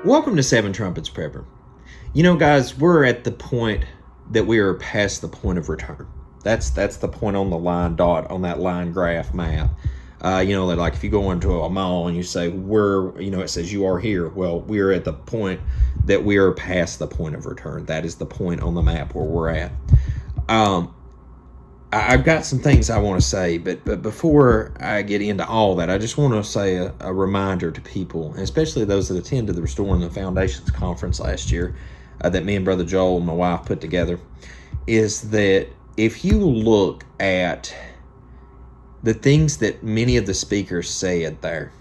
Welcome to Seven Trumpets Prepper. You know, guys, we're at the point that we are past the point of return. That's the point on the line dot on that line graph map. That like if you go into a mall and you say it says you are here. Well, we're at the point that we are past the point of return. That is the point on the map where we're at. I've got some things I want to say, but before I get into all that, I just want to say a reminder to people, and especially those that attended the Restoring the Foundations conference last year that me and Brother Joel and my wife put together, is that if you look at the things that many of the speakers said there,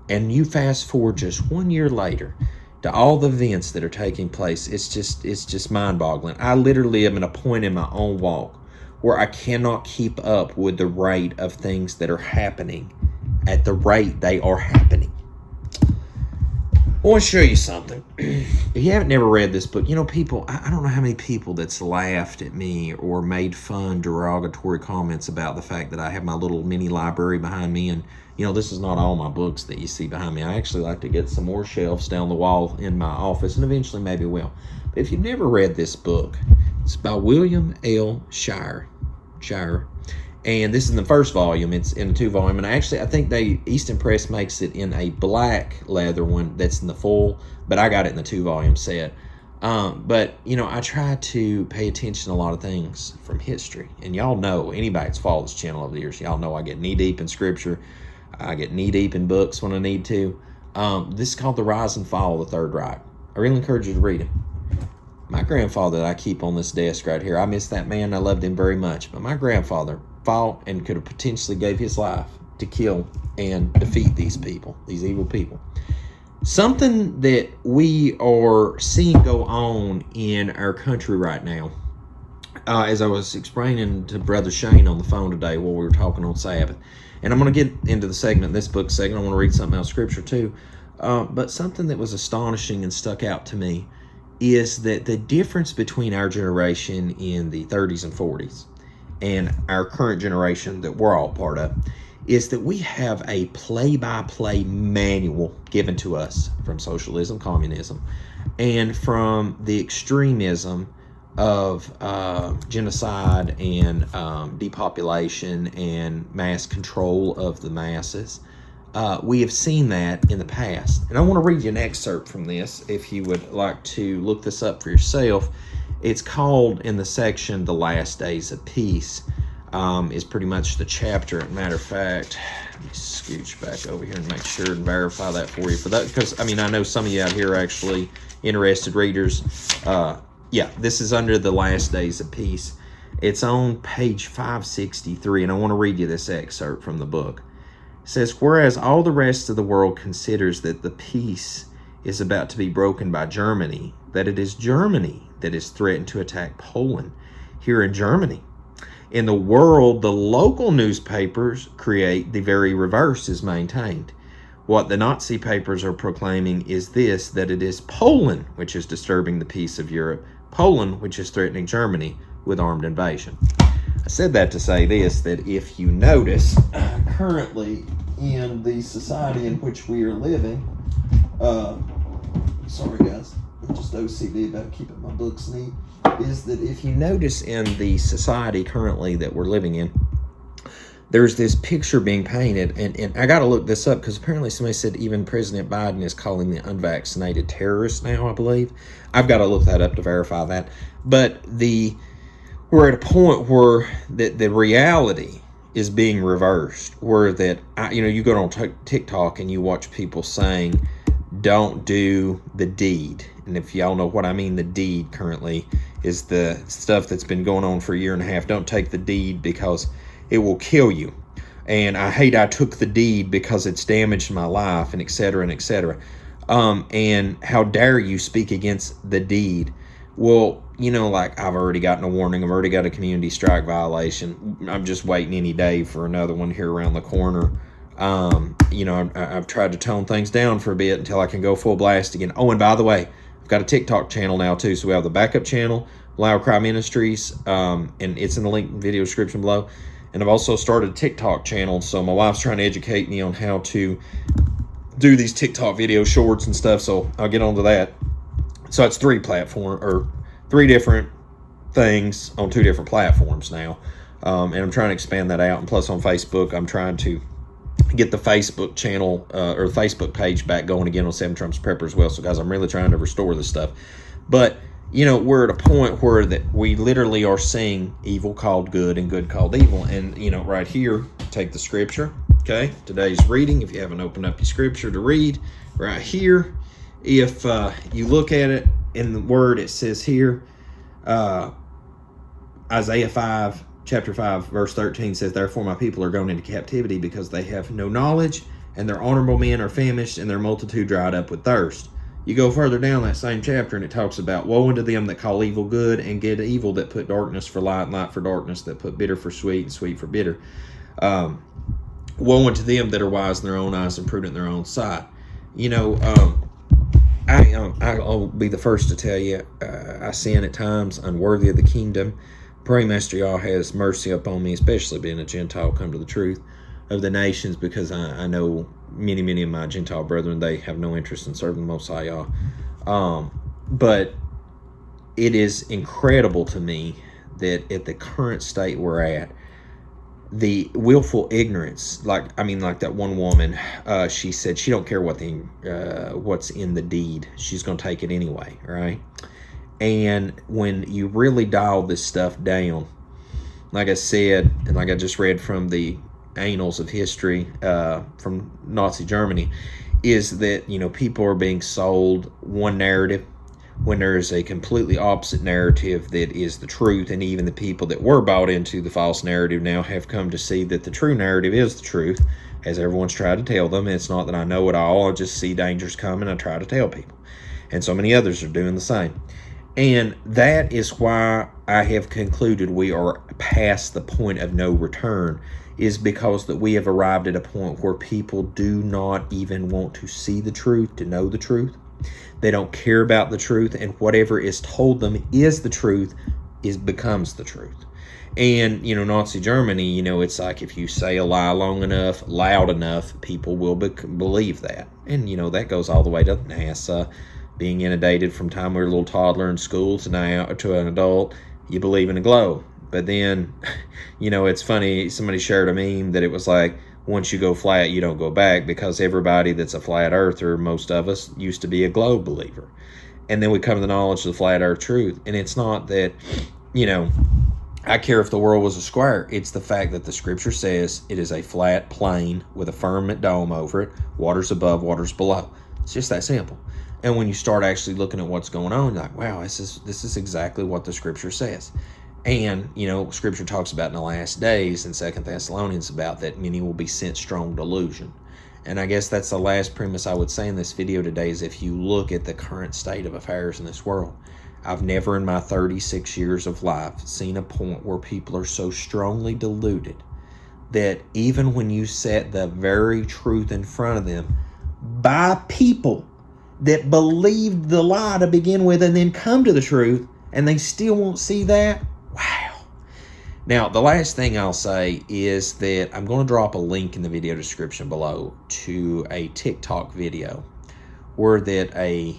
and you fast forward just 1 year later to all the events that are taking place, it's just mind-boggling. I literally am at a point in my own walk where I cannot keep up with the rate of things that are happening at the rate they are happening. I want to show you something. If you haven't never read this book, people, I don't know how many people that's laughed at me or made fun, derogatory comments about the fact that I have my little mini library behind me. And, this is not all my books that you see behind me. I actually like to get some more shelves down the wall in my office, and eventually maybe will. But if you've never read this book, it's by William L. Shire. And this is in the first volume. It's in a 2-volume. And I think Easton Press makes it in a black leather one that's in the full, but I got it in the 2-volume set. But I try to pay attention to a lot of things from history. And y'all know, anybody that's followed this channel over the years, y'all know I get knee-deep in scripture. I get knee-deep in books when I need to. This is called The Rise and Fall of the Third Reich. I really encourage you to read it. My grandfather that I keep on this desk right here, I miss that man. I loved him very much. But my grandfather fought and could have potentially gave his life to kill and defeat these people, these evil people. Something that we are seeing go on in our country right now, as I was explaining to Brother Shane on the phone today while we were talking on Sabbath, and I'm going to get into the segment, this book segment. I want to read something out of Scripture too. But something that was astonishing and stuck out to me is that the difference between our generation in the 30s and 40s and our current generation that we're all part of is that we have a play-by-play manual given to us from socialism, communism, and from the extremism of genocide and depopulation and mass control of the masses. We have seen that in the past. And I want to read you an excerpt from this if you would like to look this up for yourself. It's called, in the section, The Last Days of Peace, is pretty much the chapter. As a matter of fact, let me scooch back over here and make sure and verify that for you. Because, I know some of you out here are actually interested readers. This is under The Last Days of Peace. It's on page 563, and I want to read you this excerpt from the book. It says, whereas all the rest of the world considers that the peace is about to be broken by Germany, that it is Germany that is threatened to attack Poland here in Germany. In the world, the local newspapers create the very reverse is maintained. What the Nazi papers are proclaiming is this, that it is Poland which is disturbing the peace of Europe, Poland which is threatening Germany with armed invasion. I said that to say this, that if you notice, currently in the society in which we are living, sorry guys, I'm just OCD about keeping my books neat, is that if you notice in the society currently that we're living in, there's this picture being painted, and I got to look this up because apparently somebody said even President Biden is calling the unvaccinated terrorists now, I believe. I've got to look that up to verify that. But we're at a point where the reality is being reversed, where that, you go on TikTok and you watch people saying, don't do the deed. And if y'all know what I mean, the deed currently is the stuff that's been going on for a year and a half. Don't take the deed because it will kill you. And I took the deed because it's damaged my life, and et cetera, and et cetera. And how dare you speak against the deed? Well, I've already gotten a warning. I've already got a community strike violation. I'm just waiting any day for another one here around the corner. I've tried to tone things down for a bit until I can go full blast again. Oh, and by the way, I've got a TikTok channel now too. So we have the backup channel, Loud Cry Ministries, and it's in the link in the video description below. And I've also started a TikTok channel. So my wife's trying to educate me on how to do these TikTok video shorts and stuff, so I'll get onto that. So it's 3 different things on 2 different platforms now, and I'm trying to expand that out. And plus on Facebook, I'm trying to get the Facebook channel or the Facebook page back going again on 7 Trump's Prepper as well. So guys, I'm really trying to restore this stuff. But we're at a point where that we literally are seeing evil called good and good called evil. And right here, take the scripture. Okay, today's reading, if you haven't opened up your scripture to read, right here, if you look at it in the word, it says here, Isaiah 5, chapter 5, verse 13 says, "Therefore my people are gone into captivity because they have no knowledge, and their honorable men are famished, and their multitude dried up with thirst." You go further down that same chapter, and it talks about, "Woe unto them that call evil good, and good evil, that put darkness for light, and light for darkness, that put bitter for sweet, and sweet for bitter. Woe unto them that are wise in their own eyes and prudent in their own sight." I'll be the first to tell you, I sin at times, unworthy of the kingdom. Pray, Master Yah has mercy upon me, especially being a Gentile, come to the truth of the nations, because I know many of my Gentile brethren, they have no interest in serving the Most High Yah. But it is incredible to me that at the current state we're at, the willful ignorance, like that one woman, she said she don't care what's in the deed, she's going to take it anyway, right? And when you really dial this stuff down, like I said, and like I just read from the annals of history from Nazi Germany, is that people are being sold one narrative when there is a completely opposite narrative that is the truth. And even the people that were bought into the false narrative now have come to see that the true narrative is the truth, as everyone's tried to tell them. It's not that I know it all, I just see dangers coming, I try to tell people, and so many others are doing the same. And that is why I have concluded we are past the point of no return, is because that we have arrived at a point where people do not even want to see the truth, to know the truth. They don't care about the truth, and whatever is told them is the truth becomes the truth. And Nazi Germany, it's like if you say a lie long enough, loud enough, people will believe that. And that goes all the way to NASA, being inundated from time we were a little toddler in school to now to an adult. You believe in a globe. But then it's funny, somebody shared a meme that it was like, once you go flat, you don't go back, because everybody that's a flat earther, most of us, used to be a globe believer. And then we come to the knowledge of the flat earth truth. And it's not that, I care if the world was a square. It's the fact that the scripture says it is a flat plane with a firmament dome over it. Water's above, water's below. It's just that simple. And when you start actually looking at what's going on, you're like, wow, this is exactly what the scripture says. And, scripture talks about in the last days in 2 Thessalonians about that many will be sent strong delusion. And I guess that's the last premise I would say in this video today, is if you look at the current state of affairs in this world, I've never in my 36 years of life seen a point where people are so strongly deluded that even when you set the very truth in front of them by people that believed the lie to begin with and then come to the truth, and they still won't see that. Wow. Now, the last thing I'll say is that I'm going to drop a link in the video description below to a TikTok video where that a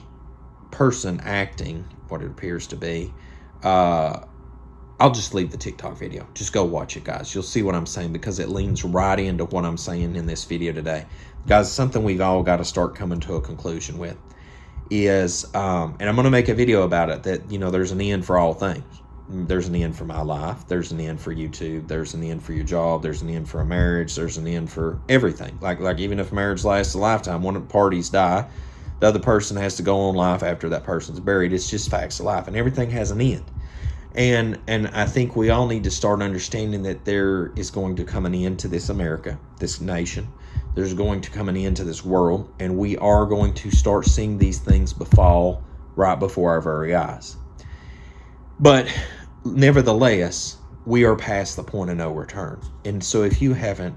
person acting what it appears to be, I'll just leave the TikTok video. Just go watch it, guys. You'll see what I'm saying, because it leans right into what I'm saying in this video today. Guys, something we've all got to start coming to a conclusion with is, and I'm going to make a video about it, that, there's an end for all things. There's an end for my life. There's an end for YouTube. There's an end for your job. There's an end for a marriage. There's an end for everything. Like even if marriage lasts a lifetime, one of the parties die, the other person has to go on life after that person's buried. It's just facts of life, and everything has an end. And I think we all need to start understanding that there is going to come an end to this America, this nation. There's going to come an end to this world, and we are going to start seeing these things befall right before our very eyes. But nevertheless, we are past the point of no return. And so if you haven't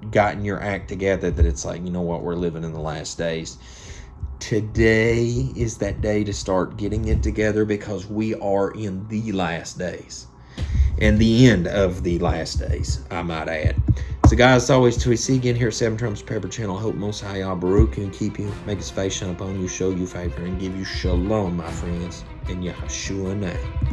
gotten your act together, that it's like, we're living in the last days, today is that day to start getting it together, because we are in the last days, and the end of the last days, I might add. So guys, as always, till we see you again here at Seven Trumpets Pepper Channel, I hope Most High Yah Baruch you and keep you, make his face shine upon you, show you favor, and give you shalom, my friends, in Yahshua name.